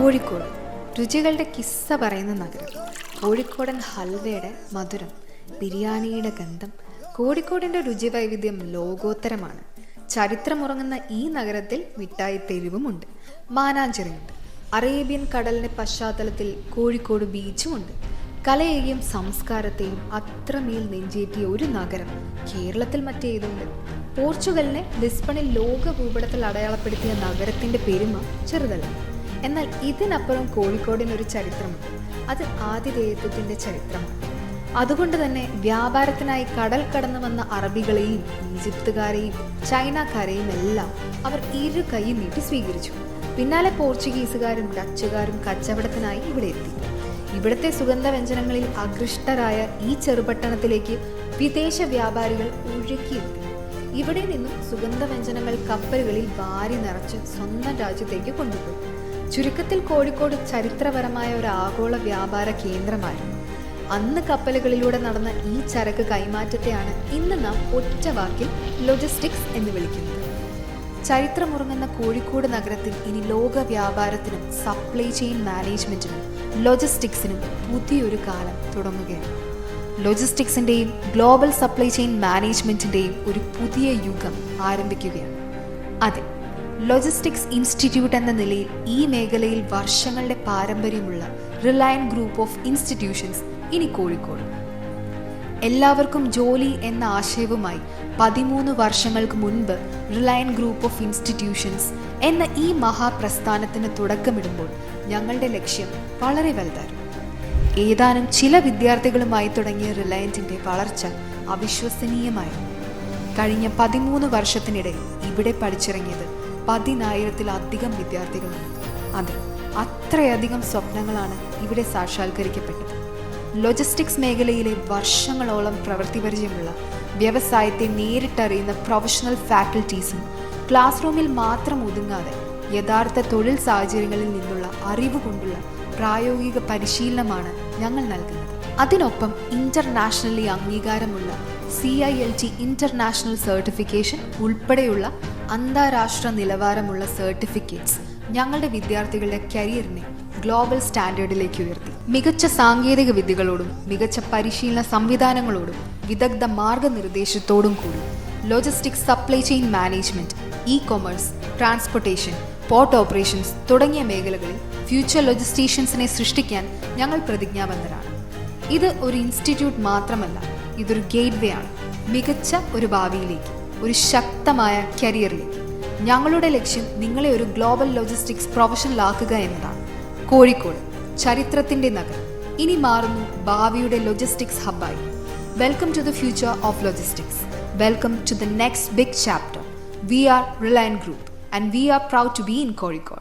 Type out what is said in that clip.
കോഴിക്കോട് രുചികളുടെ കിസ്സ പറയുന്ന നഗരം. കോഴിക്കോടൻ ഹൽവയുടെ മധുരം, ബിരിയാണിയുടെ ഗന്ധം, കോഴിക്കോടിൻ്റെ രുചി വൈവിധ്യം ലോകോത്തരമാണ്. ചരിത്രമുറങ്ങുന്ന ഈ നഗരത്തിൽ മിഠായി തെരുവുമുണ്ട്, മാനാഞ്ചിറയുണ്ട്. അറേബ്യൻ കടലിൻ്റെ പശ്ചാത്തലത്തിൽ കോഴിക്കോട് ബീച്ചുമുണ്ട്. കലയെയും സംസ്കാരത്തെയും അത്രമേൽ നെഞ്ചേറ്റിയ ഒരു നഗരം കേരളത്തിൽ മറ്റേതുണ്ട്? പോർച്ചുഗലിനെ ലിസ്ബണിൽ ലോക ഭൂപടത്തിൽ അടയാളപ്പെടുത്തിയ നഗരത്തിൻ്റെ പെരുമ ചെറുതല്ല. എന്നാൽ ഇതിനപ്പുറം കോഴിക്കോടിനൊരു ചരിത്രമുണ്ട്. അത് ആതിഥേയത്വത്തിൻ്റെ ചരിത്രമാണ്. അതുകൊണ്ട് തന്നെ വ്യാപാരത്തിനായി കടൽ കടന്നു വന്ന അറബികളെയും ഈജിപ്തുകാരെയും ചൈനക്കാരെയും എല്ലാം അവർ ഇരു കൈ നീട്ടി സ്വീകരിച്ചു. പിന്നാലെ പോർച്ചുഗീസുകാരും ഡച്ചുകാരും കച്ചവടത്തിനായി ഇവിടെ എത്തി. ഇവിടുത്തെ സുഗന്ധവ്യഞ്ജനങ്ങളിൽ ആകൃഷ്ടരായ ഈ ചെറുപട്ടണത്തിലേക്ക് വിദേശ വ്യാപാരികൾ ഒഴുകിയെത്തി. ഇവിടെ നിന്നും സുഗന്ധവ്യഞ്ജനങ്ങൾ കപ്പലുകളിൽ വാരി നിറച്ച് സ്വന്തം രാജ്യത്തേക്ക് കൊണ്ടുപോയി. ചുരുക്കത്തിൽ കോഴിക്കോട് ചരിത്രപരമായ ഒരു ആഗോള വ്യാപാര കേന്ദ്രമായിരുന്നു. അന്ന് കപ്പലുകളിലൂടെ നടന്ന ഈ ചരക്ക് കൈമാറ്റത്തെയാണ് ഇന്ന് നാം ഒറ്റ വാക്കിൽ ലോജിസ്റ്റിക്സ് എന്ന് വിളിക്കുന്നത്. ചരിത്രമുറങ്ങുന്ന കോഴിക്കോട് നഗരത്തിൽ ഇനി ലോക വ്യാപാരത്തിനും സപ്ലൈ ചെയിൻ മാനേജ്മെന്റിനും ലോജിസ്റ്റിക്സിനും പുതിയൊരു കാലം തുടങ്ങുകയാണ്. ലോജിസ്റ്റിക്സിൻ്റെയും ഗ്ലോബൽ സപ്ലൈ ചെയിൻ മാനേജ്മെന്റിൻ്റെയും ഒരു പുതിയ യുഗം ആരംഭിക്കുകയാണ്. അതെ, ലോജിസ്റ്റിക്സ് ഇൻസ്റ്റിറ്റ്യൂട്ട് എന്ന നിലയിൽ ഈ മേഖലയിൽ വർഷങ്ങളുടെ പാരമ്പര്യമുള്ള റിലയൻ ഗ്രൂപ്പ് ഓഫ് ഇൻസ്റ്റിറ്റ്യൂഷൻസ് ഇനി കോഴിക്കോട്. എല്ലാവർക്കും ജോലി എന്ന ആശയവുമായി 13 വർഷങ്ങൾക്ക് മുൻപ് റിലയൻ ഗ്രൂപ്പ് ഓഫ് ഇൻസ്റ്റിറ്റ്യൂഷൻസ് എന്ന ഈ മഹാപ്രസ്ഥാനത്തിന് തുടക്കമിടുമ്പോൾ ഞങ്ങളുടെ ലക്ഷ്യം വളരെ വലുതായിരുന്നു. ഏതാനും ചില വിദ്യാർത്ഥികളുമായി തുടങ്ങിയ റിലയൻസിൻ്റെ വളർച്ച അവിശ്വസനീയമായിരുന്നു. കഴിഞ്ഞ 13 വർഷത്തിനിടെ ഇവിടെ പഠിച്ചിറങ്ങിയത് 10,000-ത്തിലധികം വിദ്യാർത്ഥികളാണ്. അതെ, അത്രയധികം സ്വപ്നങ്ങളാണ് ഇവിടെ സാക്ഷാത്കരിക്കപ്പെട്ടത്. ലോജിസ്റ്റിക്സ് മേഖലയിലെ വർഷങ്ങളോളം പ്രവൃത്തി പരിചയമുള്ള, വ്യവസായത്തെ നേരിട്ടറിയുന്ന പ്രൊഫഷണൽ ഫാക്കൽറ്റീസും ക്ലാസ് റൂമിൽ മാത്രം ഒതുങ്ങാതെ യഥാർത്ഥ തൊഴിൽ സാഹചര്യങ്ങളിൽ നിന്നുള്ള അറിവ് കൊണ്ടുള്ള പ്രായോഗിക പരിശീലനമാണ് ഞങ്ങൾ നൽകുന്നത്. അതിനൊപ്പം ഇന്റർനാഷണലി അംഗീകാരമുള്ള CILT ഇന്റർനാഷണൽ സർട്ടിഫിക്കേഷൻ ഉൾപ്പെടെയുള്ള അന്താരാഷ്ട്ര നിലവാരമുള്ള സർട്ടിഫിക്കറ്റ്സ് ഞങ്ങളുടെ വിദ്യാർത്ഥികളുടെ കരിയറിനെ ഗ്ലോബൽ സ്റ്റാൻഡേർഡിലേക്ക് ഉയർത്തി. മികച്ച സാങ്കേതിക വിദ്യകളോടും മികച്ച പരിശീലന സംവിധാനങ്ങളോടും വിദഗ്ധ മാർഗനിർദ്ദേശത്തോടും കൂടി logistics, supply chain management, e-commerce, transportation, port operations തുടങ്ങിയ മേഖലകളിൽ ഫ്യൂച്ചർ ലോജിസ്റ്റീഷ്യൻസിനെ സൃഷ്ടിക്കാൻ ഞങ്ങൾ പ്രതിജ്ഞാബദ്ധരാണ്. ഇത് ഒരു ഇൻസ്റ്റിറ്റ്യൂട്ട് മാത്രമല്ല, ഇതൊരു ഗേറ്റ്വേ ആണ് മികച്ച ഒരു ഭാവിയിലേക്ക്, ഒരു ശക്തമായ കരിയറിലേക്ക്. ഞങ്ങളുടെ ലക്ഷ്യം നിങ്ങളെ ഒരു ഗ്ലോബൽ ലോജിസ്റ്റിക്സ് പ്രൊഫഷണലാക്കുക എന്നതാണ്. കോഴിക്കോട് ചരിത്രത്തിന്റെ നഗരം ഇനി മാറുന്നു ഭാവിയുടെ ലോജിസ്റ്റിക്സ് ഹബ്ബായി. Welcome to the future of logistics. Welcome to the next big chapter. We are Reliant Group and we are proud to be in Kozhikode.